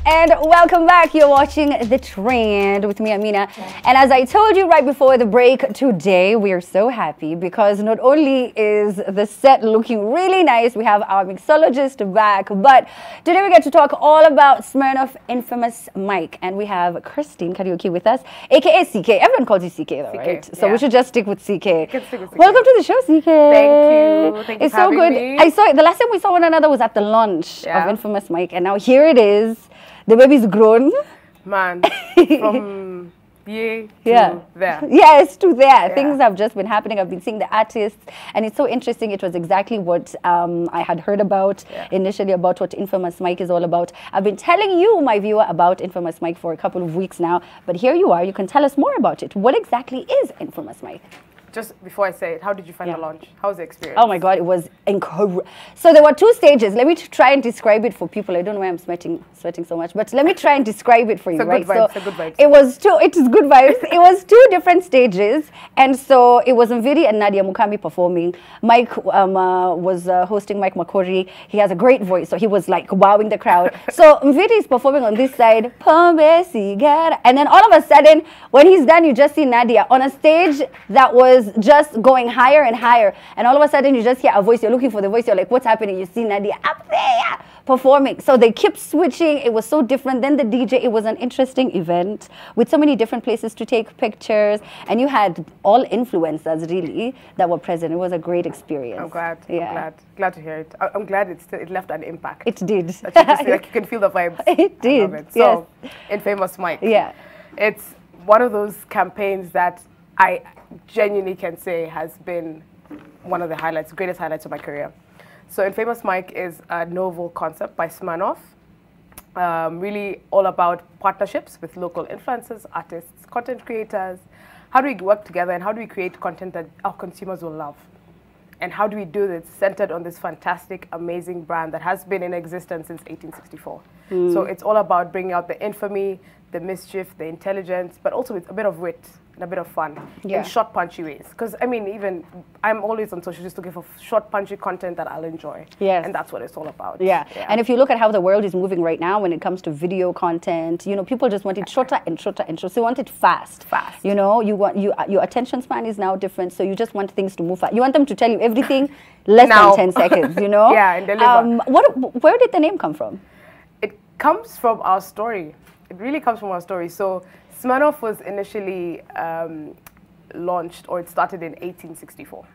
And welcome back. You're watching The Trend with me, Amina. And as I told you right before the break, today we are so happy because not only is the set looking really nice, we have our mixologist back, but today we get to talk all about Smirnoff infamous Mike. And we have Christine Karaoke with us, aka CK. Everyone calls you CK though, right? So we should just stick with CK. Welcome to the show, CK. Thank you. Thank you it's so good. Me. I saw it. The last time we saw one another was at the launch of infamous Mike, and now here it is. The baby's grown. Man, from to there. Yes, to there. Things have just been happening. I've been seeing the artists, and it's so interesting. It was exactly what I had heard about initially, about what Infamous Mike is all about. I've been telling you, my viewer, about Infamous Mike for a couple of weeks now, but here you are. You can tell us more about it. What exactly is Infamous Mike? Just before I say it, how did you find the launch? How was the experience? Oh my God, it was incredible. So there were two stages. Let me try and describe it for people. I don't know why I'm sweating so much, but let me try and describe it for you, right? Good vibes. It was it is good vibes. It was two different stages. And so it was Mvidi and Nadia Mukami performing. Mike was hosting Mike Makori. He has a great voice, so he was like wowing the crowd. So Mvidi is performing on this side, and then all of a sudden, when he's done, you just see Nadia on a stage that was just going higher and higher, and all of a sudden you just hear a voice. You're looking for the voice. You're like, what's happening? You see Nadia up there performing. So they kept switching. It was so different. Then the DJ. It was an interesting event with so many different places to take pictures, and you had all influencers really that were present. It was a great experience. I'm glad. I'm glad to hear it. I'm glad it left an impact. It did. Like you can feel the vibes. It did. It. So, Infamous Mike. Yeah. It's one of those campaigns that I genuinely can say has been one of the greatest highlights of my career. So Infamous Mike is a novel concept by Smirnoff, really all about partnerships with local influencers, artists, content creators. How do we work together and how do we create content that our consumers will love? And how do we do this centered on this fantastic, amazing brand that has been in existence since 1864? So it's all about bringing out the infamy, the mischief, the intelligence, but also with a bit of wit and a bit of fun in short, punchy ways. Because, I mean, even I'm always on social just looking for short, punchy content that I'll enjoy. Yes. And that's what it's all about. Yeah. And if you look at how the world is moving right now when it comes to video content, you know, people just want it shorter and shorter and shorter. So you want it fast. Fast. You know, your attention span is now different, so you just want things to move fast. You want them to tell you everything less than 10 seconds, you know? And deliver. Where did the name come from? It comes from our story. It really comes from our story. So Smirnoff was initially launched, or it started in 1864.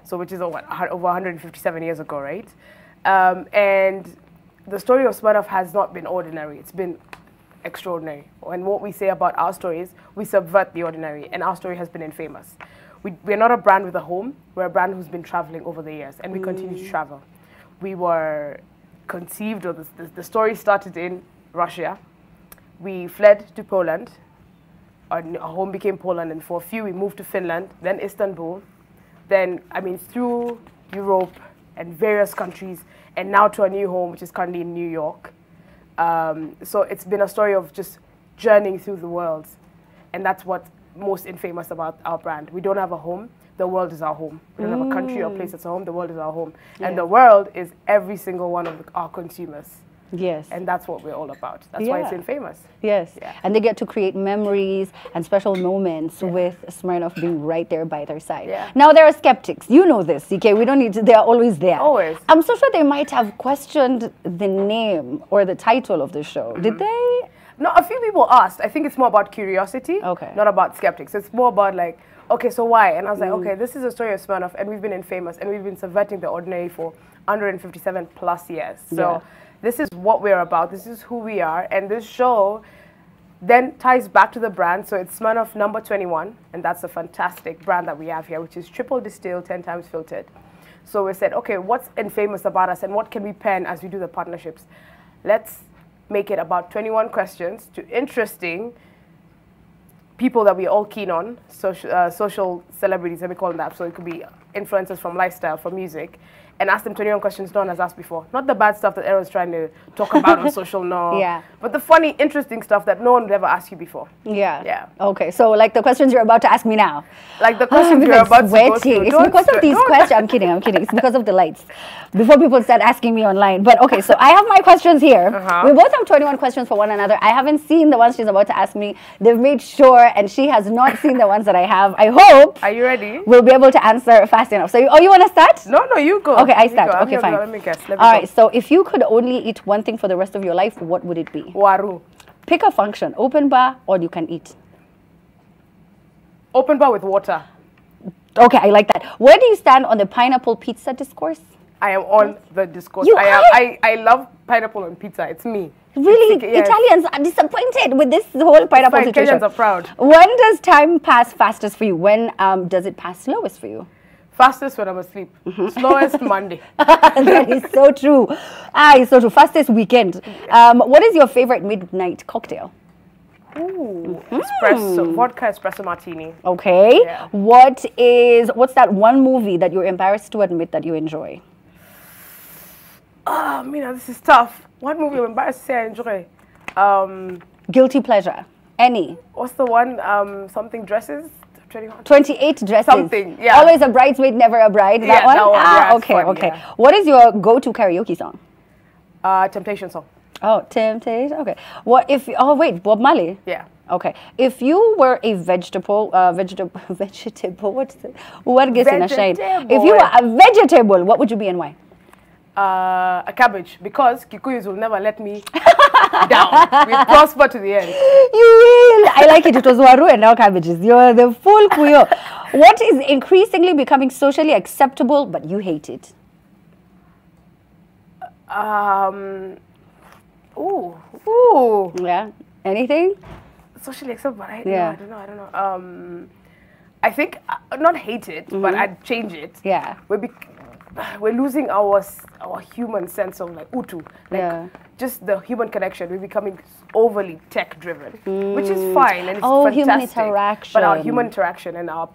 So which is over 157 years ago, right? And the story of Smirnoff has not been ordinary. It's been extraordinary. And what we say about our story is we subvert the ordinary, and our story has been infamous. We're not a brand with a home. We're a brand who's been traveling over the years, and we continue to travel. We were conceived, or the story started in Russia. We fled to Poland. Our home became Poland, and for a few we moved to Finland, then Istanbul, then, I mean, through Europe and various countries, and now to a new home, which is currently in New York. So it's been a story of just journeying through the world, and that's what's most infamous about our brand. We don't have a home. The world is our home. We don't have a country or place that's a home. The world is our home. And the world is every single one of our consumers. Yes. And that's what we're all about. That's why it's infamous. Yes. Yeah. And they get to create memories and special moments with Smirnoff being right there by their side. Yeah. Now, there are skeptics. You know this, CK. We don't need to, they're always there. Always. I'm so sure they might have questioned the name or the title of the show. Did they? No, a few people asked. I think it's more about curiosity, not about skeptics. It's more about like, okay, so why? And I was like, okay, this is a story of Smirnoff, and we've been infamous, and we've been subverting the ordinary for 157 plus years. So this is what we're about. This is who we are. And this show then ties back to the brand. So it's Smirnoff number 21. And that's a fantastic brand that we have here, which is triple distilled, 10 times filtered. So we said, okay, what's infamous about us and what can we pen as we do the partnerships? Let's make it about 21 questions to interesting people that we're all keen on, social celebrities, let me call them that. So it could be influencers from lifestyle, from music. and ask them 21 questions no one has asked before. Not the bad stuff that everyone's trying to talk about on social, no. Yeah. But the funny, interesting stuff that no one would ever ask you before. Yeah. Yeah. Okay, so like the questions you're about to ask me now. Like the questions you're about to go through. It's because of these questions. I'm kidding. It's because of the lights. Before people start asking me online. But okay, so I have my questions here. We both have 21 questions for one another. I haven't seen the ones she's about to ask me. They've made sure, and she has not seen the ones that I have. I hope. Are you ready? We'll be able to answer fast enough. So, you want to start? No, you go. Okay, I start. Okay, fine. Let me guess. All right, so if you could only eat one thing for the rest of your life, what would it be? Waru. Pick a function, open bar, or you can eat. Open bar with water. Okay, I like that. Where do you stand on the pineapple pizza discourse? I am on the discourse. You are? I love pineapple on pizza. It's me. Really? It's, yes. Italians are disappointed with this whole pineapple Fine, situation. Kenyans are proud. When does time pass fastest for you? When does it pass slowest for you? Fastest when I'm asleep. Slowest Monday. That is so true. It's so true. Fastest weekend. What is your favorite midnight cocktail? Ooh, espresso, vodka espresso martini. Okay. Yeah. What's that one movie that you're embarrassed to admit that you enjoy? Oh, Mina, this is tough. What movie I'm embarrassed to say I enjoy? Guilty pleasure. Any. What's the one? Something dresses? 28 dresses. Something, yeah. Always a bridesmaid, never a bride. That one? That one. Yeah, okay, fun, okay. Yeah. What is your go-to karaoke song? Temptation song. Oh, Temptation. Okay. What if? Oh, wait, Bob Marley. Yeah. Okay. If you were a vegetable. What's it? What gets in a shade? If you were a vegetable, what would you be and why? A cabbage, because Kikuyus will never let me down. We prosper to the end. You will. I like it. It was waru and now cabbages. You're the full kuyo. What is increasingly becoming socially acceptable, but you hate it? Ooh. Yeah. Anything? Socially acceptable. I don't know. I think not hate it, but I'd change it. Yeah. We're losing our human sense of like utu, like just the human connection. We're becoming overly tech driven, which is fine and it's fantastic. Human interaction. But our human interaction and our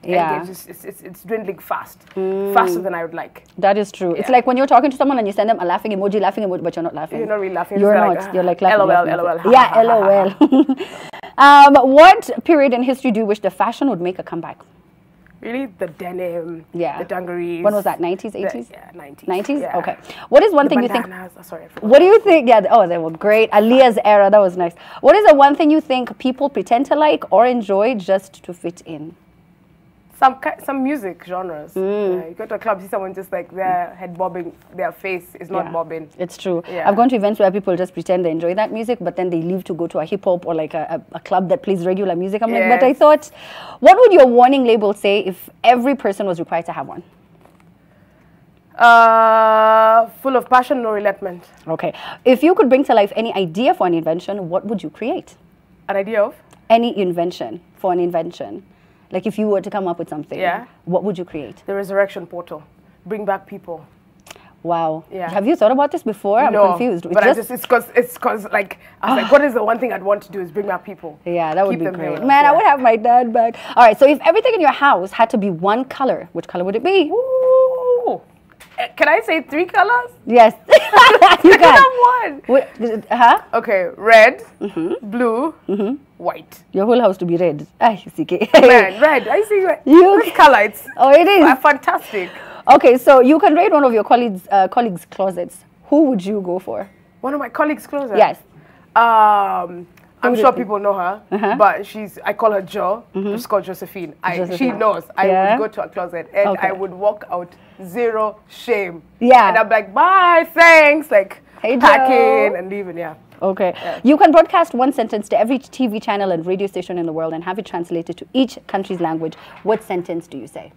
engage it's dwindling faster than I would like. That is true. It's like when you're talking to someone and you send them a laughing emoji, but you're not laughing. You're not really laughing. You're not. You're like laughing. LOL. Yeah, LOL. What period in history do you wish the fashion would make a comeback? Really? The denim, the dungarees. When was that? 90s, 80s? Yeah, 90s. 90s? Yeah. Okay. What is one thing you think... Sorry, I forgot. What do you think... Yeah, they were great. Aaliyah's era, that was nice. What is the one thing you think people pretend to like or enjoy just to fit in? Some music genres. Yeah, you go to a club, see someone just like their head bobbing, their face is not bobbing. It's true. Yeah. I've gone to events where people just pretend they enjoy that music, but then they leave to go to a hip hop or like a club that plays regular music. I'm like, but I thought, what would your warning label say if every person was required to have one? Full of passion, no relentless. Okay. If you could bring to life any idea for an invention, what would you create? An idea of? Any invention for an invention. Like if you were to come up with something, what would you create? The resurrection portal. Bring back people. Wow. Yeah. Have you thought about this before? I'm confused. But it's because like I was like, what is the one thing I'd want to do is bring back people. Yeah, that would be great. Here. Man, I would have my dad back. All right, so if everything in your house had to be one color, which color would it be? Ooh. Can I say 3 colors? Yes. You can. Have one. Okay, red, blue, white. Your whole house to be red. Man, red. I see red. Which color? It's it is. Fantastic. Okay, so you can raid one of your colleagues' closets. Who would you go for? One of my colleagues' closets? Yes. I'm sure people know her, but I call her Jo. She's called Josephine. She knows. I would go to her closet and I would walk out zero shame. Yeah. And I'm like, bye, thanks. Like, hey, packing and leaving, Okay. Yeah. You can broadcast one sentence to every TV channel and radio station in the world and have it translated to each country's language. What sentence do you say?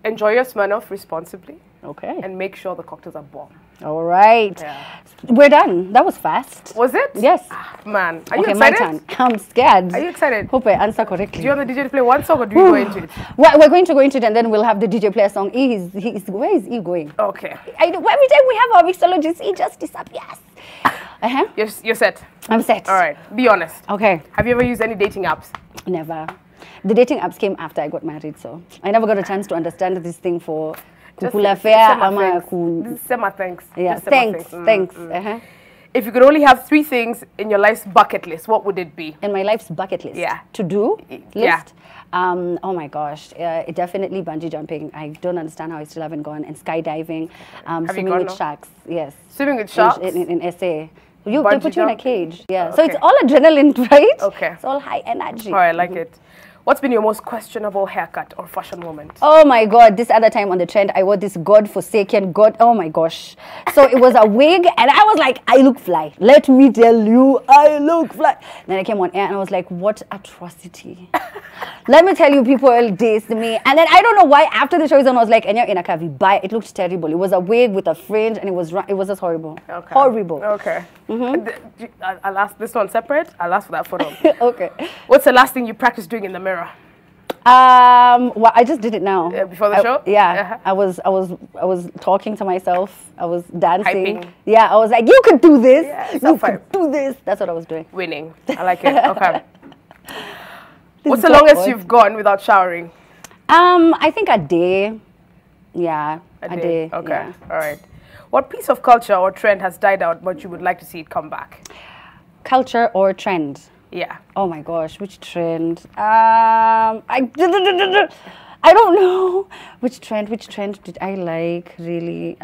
Enjoy your Smirnoff responsibly. Okay. And make sure the cocktails are bomb. All right. Yeah. We're done. That was fast. Was it? Yes. Man, are you excited? My turn. I'm scared. Are you excited? Hope I answer correctly. Do you want the DJ to play one song or do we go into it? Well, we're going to go into it and then we'll have the DJ play a song. Where is he going? Okay. Every time we have our mixologist, he just disappears. You're set? I'm set. All right. Be honest. Okay. Have you ever used any dating apps? Never. The dating apps came after I got married, so I never got a chance to understand this thing for Kukula fair, ama This is sema thanks. yeah, Just sema thanks. If you could only have 3 things in your life's bucket list, what would it be? In my life's bucket list. Yeah. To do Yeah. list. Oh my gosh, it definitely bungee jumping. I don't understand how I still haven't gone. And skydiving, swimming gone with now? sharks. Yes. Swimming with sharks? In SA. They Bungee put you in a jumping? cage. Yeah. Okay. So it's all adrenaline, right? Okay. It's all high energy. Oh, I like it. What's been your most questionable haircut or fashion moment? Oh my God, this other time on the trend, I wore this God-forsaken, oh my gosh. So it was a wig and I was like, I look fly. Let me tell you, I look fly. Then I came on air and I was like, what atrocity. Let me tell you, people dissed me. And then I don't know why after the show was on, I was like, in a kavi, bye. It looked terrible. It was a wig with a fringe and it was just horrible. Okay. Horrible. Okay. I'll ask this one separate. I'll ask for that photo. Okay. What's the last thing you practiced doing in the mirror? Well, I just did it now. Before the show? Yeah. I was talking to myself. I was dancing. Hyping. Yeah, I was like, you could do this. Yeah, you could do this. That's what I was doing. Winning. I like it. Okay. What's the longest you've gone without showering? I think a day. Yeah, a day. Okay. Yeah. All right. What piece of culture or trend has died out but you would like to see it come back? Culture or trend? Yeah. Oh my gosh, which trend? I don't know. Which trend did I like really?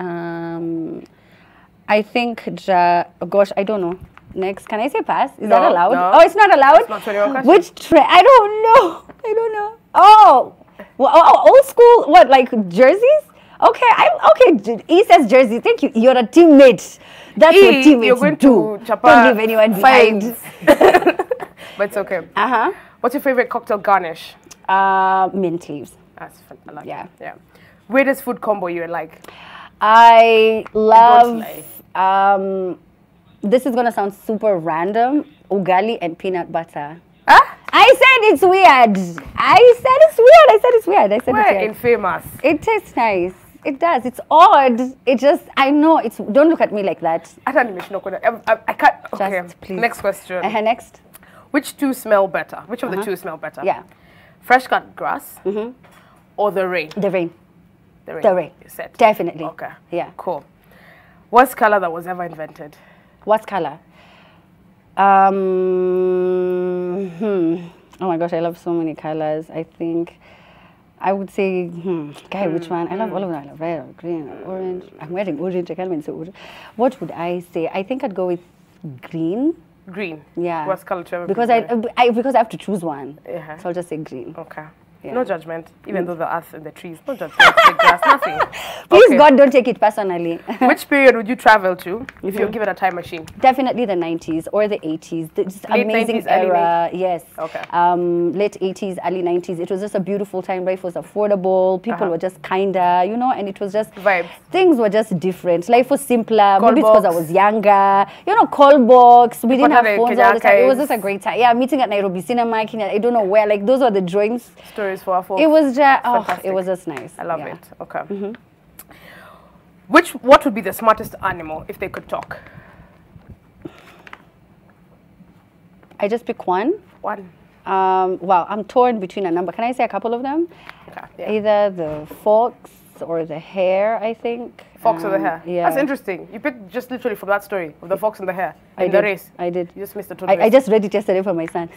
I think, gosh, I don't know. Next, can I say pass? Is that allowed? No. Oh, it's not allowed? It's not 21 questions. Which trend? I don't know. Oh, old school, what, like jerseys? Okay, E says jersey. Thank you. You're a teammate. That's what teammates you're going do. to Chapa Don't leave anyone behind. But it's okay. Uh-huh. What's your favorite cocktail garnish? Mint leaves. That's fun. I like Yeah. it. Yeah. Weirdest food combo you like? I love, lie. this is going to sound super random, ugali and peanut butter. Huh? I said it's weird. I said it's We're weird. infamous. It tastes nice. It does. It's odd. It just, I know, it's, don't look at me like that. I can't. Okay. Just please. Next question. Next. Which two smell better? Which of the two smell better? Yeah. Fresh cut grass or the rain? The rain. The rain. The rain. You said. Definitely. Okay. Yeah. Cool. What's color that was ever invented? What color? Oh my gosh, I love so many colors. I think I would say, which one? I love all of them. I love red or green or orange. I'm wearing orange. I can't even say orange. What would I say? I think I'd go with green. Green. Yeah. What's color to ever Because because I have to choose one. Yeah. So I'll just say green. Okay. Yeah. No judgment, even though the earth and the trees. No judgment, the grass, nothing. Please, Okay. God, don't take it personally. Which period would you travel to if you're given a time machine? Definitely the 90s or the 80s. This Late amazing 90s, early era. Yes. Okay. Late 80s, early 90s. It was just a beautiful time. Life was affordable. People were just kinder, and it was just Vibes. Things were just different. Life was simpler. Call Maybe it's because I box. was younger. Call box. We didn't have had phones Kenya all the time. It was archives. just a great time. Yeah, meeting at Nairobi Cinema. Kenya, I don't know where. Like those were the joints. Stories for our folks. It was just Fantastic. it was just nice. I love Yeah. it. Okay. What would be the smartest animal if they could talk? I just pick one. One. Well, I'm torn between a number. Can I say a couple of them? Okay. Yeah. Either the fox or the hare, I think. Fox or the hare? Yeah. That's interesting. You picked just literally from that story of the fox and the hare I in the did. race. I did. You just missed the total I race. just read it yesterday for my son.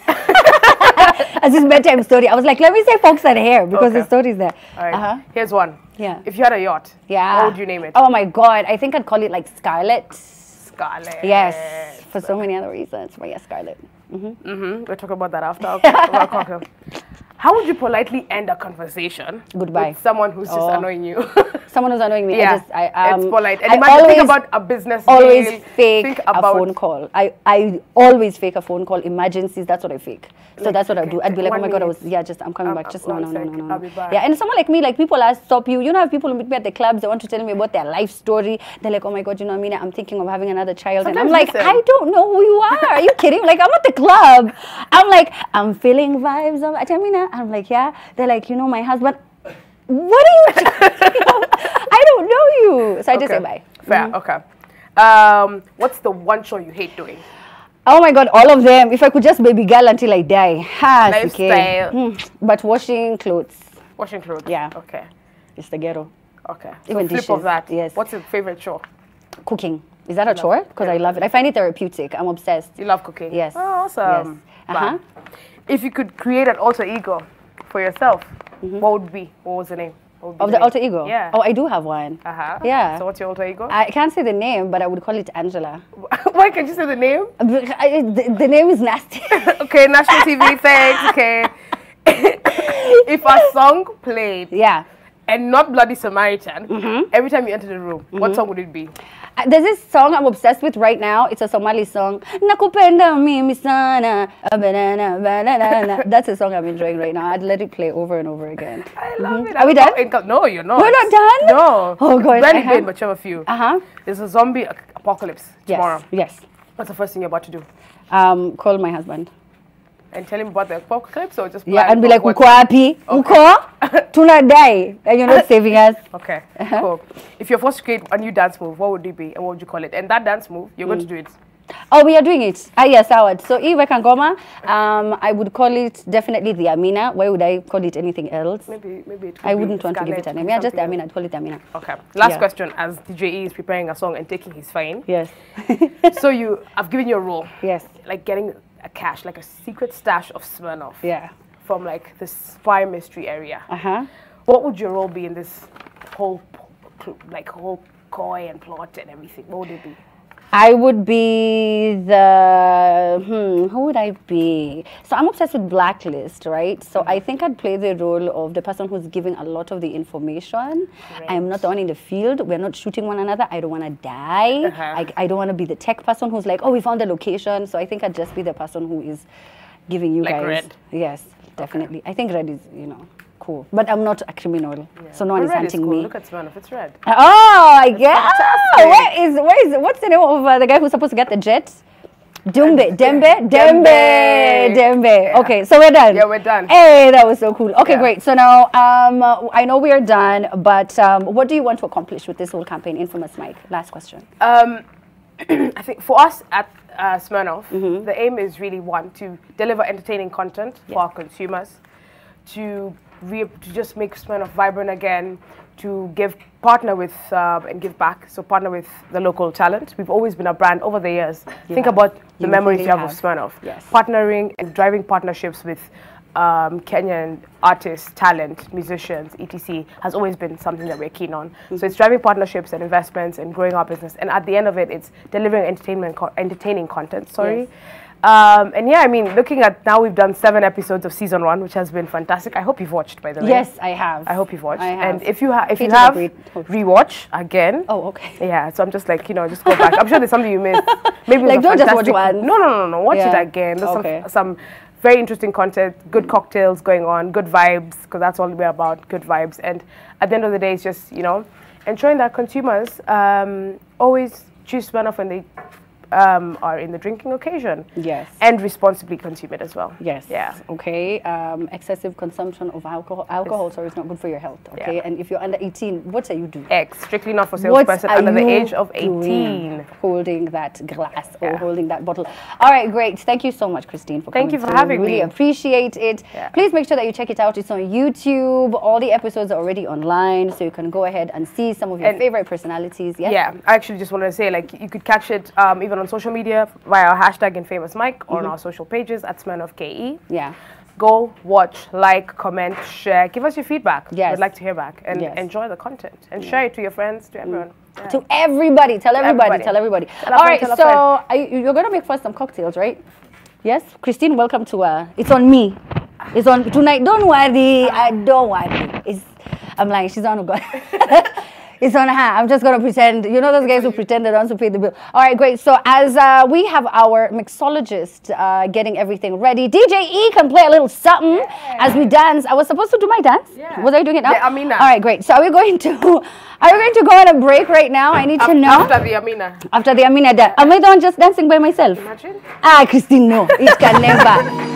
As his bedtime story. I was like, let me say fox and hare because the Okay. story's there. All right. Here's one. Yeah. If you had a yacht, Yeah. what would you name it? Oh my God. I think I'd call it like Scarlet. Scarlet. Yes. For so many other reasons. But yeah, Scarlet. We'll talk about that after. Okay. About cocktail. How would you politely end a conversation Goodbye. with someone who's just annoying you? Someone who's annoying me. Yeah, I it's polite. And I imagine, think always- about a business always deal. fake Think a about phone call. I always fake a phone call. Emergencies, that's what I fake. So Like, that's what I do. I'd be like, oh 1 my God, minute. I'm coming back. Just no. One sec, I'll be back. Yeah, and someone like me, like people ask, stop you. You know how people who meet me at the clubs, they want to tell me about their life story. They're like, oh my God, Amina, I'm thinking of having another child. And I'm Sometimes like, listen. I don't know who you are. Are you kidding? Like, I'm at the club. I'm like, I'm feeling vibes of Amina. I'm like, yeah. They're like, my husband. What are you doing? I don't know you. So I just say bye. Fair, okay. What's the one chore you hate doing? Oh my God, all of them. If I could just baby girl until I die. Lifestyle. But washing clothes. Washing clothes. Yeah. Okay. It's the ghetto. Okay. Even so flip dishes, of that. yes. What's your favorite chore? Cooking. Is that a chore? Because I love it. I find it therapeutic. I'm obsessed. You love cooking? Yes. Oh, awesome. Yes. Uh-huh. If you could create an alter ego for yourself, what would it be? What was the name? Of the alter ego? Yeah. Oh, I do have one. Yeah. So what's your alter ego? I can't say the name, but I would call it Angela. Why can't you say the name? The name is nasty. Okay, national TV, thanks. Okay. If a song played, Yeah. and not Bloody Samaritan, every time you enter the room, what song would it be? There's this song I'm obsessed with right now. It's a Somali song. Nakupenda mimi sana. Banana. That's a song I'm enjoying right now. I'd let it play over and over again. I love it. Are we done? No, you're not. We're not done? No. Oh, God. Barely been, but you have a few. Uh-huh. There's a zombie apocalypse tomorrow. Yes. What's the first thing you're about to do? Call my husband. And tell him about the apocalypse or just Yeah, plan and be for like, what- uko happy? Uko? Tuna die. And you're not saving us. Okay, cool. If you're forced to create a new dance move, what would it be and what would you call it? And that dance move, you're going to do it. Oh, we are doing it. Yes, Howard. So, Iwe Kangoma, I would call it definitely the Amina. Why would I call it anything else? Maybe it could I be wouldn't want to give it a name. Yeah, just the Amina. I'd call it the Amina. Okay. Last Yeah. question. As DJ E is preparing a song and taking his fine. Yes. So I've given you a role. Yes. Like getting a cache, like a secret stash of Smirnoff. Yeah. From like the spy mystery area. Uh-huh. What would your role be in this whole coy and plot and everything? What would it be? I would be who would I be? So I'm obsessed with Blacklist, right? So I think I'd play the role of the person who's giving a lot of the information. Great. I'm not the one in the field. We're not shooting one another. I don't want to die. I don't want to be the tech person who's like, oh, we found the location. So I think I'd just be the person who is giving you Like guys. Red? Yes, definitely. Okay. I think Red is, cool. But I'm not a criminal. Yeah. So no one But is red hunting cool. me. Look at Smirnoff, it's red. Oh, I guess. fantastic. What's the name of the guy who's supposed to get the jet? Dembe. Yeah. Okay, so we're done. Yeah, we're done. Hey, that was so cool. Okay, Yeah. great. So now, I know we are done, but what do you want to accomplish with this whole campaign, Infamous Mike? Last question. I think for us at Smirnoff, the aim is really to deliver entertaining content for our consumers, to just make Smirnoff vibrant again, to partner with and give back. So partner with the local talent. We've always been a brand over the years. Think about the memories really you have of Smirnoff. Yes. Partnering and driving partnerships with Kenyan artists, talent, musicians, etc. has always been something that we're keen on. So it's driving partnerships and investments and growing our business. And at the end of it, it's delivering entertaining content. Sorry. Yes. And yeah, I mean, looking at now, we've done 7 episodes of season 1, which has been fantastic. I hope you've watched, by the way. Yes, I have. I hope you've watched. I have. And if you have, Peter's a great host. rewatch again. Oh, okay. Yeah, so I'm just like, just go back. I'm sure there's something you missed. Maybe Like, it was a don't just watch fantastic- once. No. Watch Yeah. it again. There's Okay. some very interesting content, good cocktails going on, good vibes, because that's all we're about, good vibes. And at the end of the day, it's just, ensuring that consumers always choose Smirnoff when they are in the drinking occasion. Yes. And responsibly consume it as well. Yes. Yeah. Okay. Excessive consumption of alcohol, sorry, is not good for your health. Okay. Yeah. And if you're under 18, what are you doing? Strictly not for sales What person are under the you age of doing 18. holding that glass or holding that bottle? All right, great. Thank you so much, Christine, for Thank coming you for through. having really me. appreciate it. Yeah. Please make sure that you check it out. It's on YouTube. All the episodes are already online, so you can go ahead and see some of your favorite personalities. Yes? Yeah, I actually just wanted to say, you could catch it even on social media via our hashtag #InFamousMike or on our social pages at SmirnoffKE. Yeah. Go, watch, comment, share. Give us your feedback. Yes. We'd like to hear back. And Yes. enjoy the content. And share it to your friends, to everyone. Yeah. To everybody. Tell everybody. Tell everybody. Tell a All friend, right, tell a so you're going to make for us some cocktails, right? Yes? Christine, welcome to It's on me. It's on tonight. Don't worry. Don't worry. I'm lying. She's on God. It's on her. I'm just going to pretend. You know those guys who pretend they don't want to pay the bill. All right, great. So as we have our mixologist getting everything ready, DJ E can play a little something as we dance. I was supposed to do my dance. Yeah. Was I doing it now? Yeah, Amina. All right, great. So are we going to go on a break right now? I need to know. After the Amina. After the Amina dance. Am I the one just dancing by myself? Imagine. Christine, no. It can never.